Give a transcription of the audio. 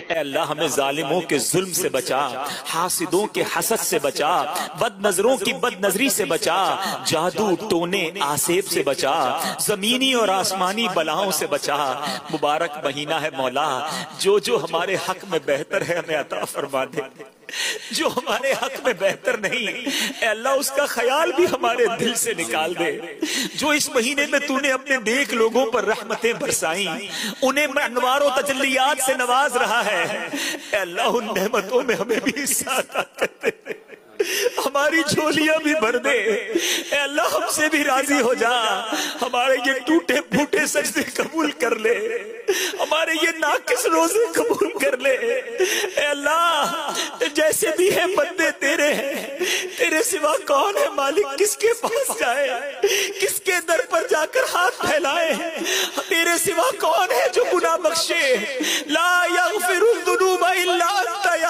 اے اللہ ہمیں ظالموں کے ظلم سے بچا، حاسدوں کے حسد سے بچا، بد نظروں کی بد نظری سے بچا، جادو ٹونے آسیب سے بچا، زمینی اور آسمانی بلاؤں سے بچا۔ مبارک مہینہ ہے مولا، جو ہمارے حق میں بہتر ہے ہمیں عطا فرما دے، جو ہمارے حق میں بہتر نہیں اے اللہ اس کا خیال بھی ہمارے دل سے نکال دے۔ جو اس مہینے میں تو نے اپنے نیک لوگوں پر رحمتیں برسائیں، انہیں انوار و تجلیات سے نواز رہا ہے، اے اللہ ان نعمتوں میں ہمیں بھی حصہ عطا کر دے، ہماری جھولیاں بھی بھر دے، اے اللہ ہم سے بھی راضی ہو جا، ہمارے یہ ٹوٹے پھوٹے سجدے قبول کر لے، ہمارے یہ ناقص روزے قبول کر لے، اے اللہ جیسے بھی ہیں بندے تیرے ہیں، تیرے سوا کون ہے مالک، کس کے پاس جائے، کس کے در پر جا کر ہاتھ پھیلائے، تیرے سوا کون ہے جو گناہ بخشے، لا یغفر الذنوب الا انت یا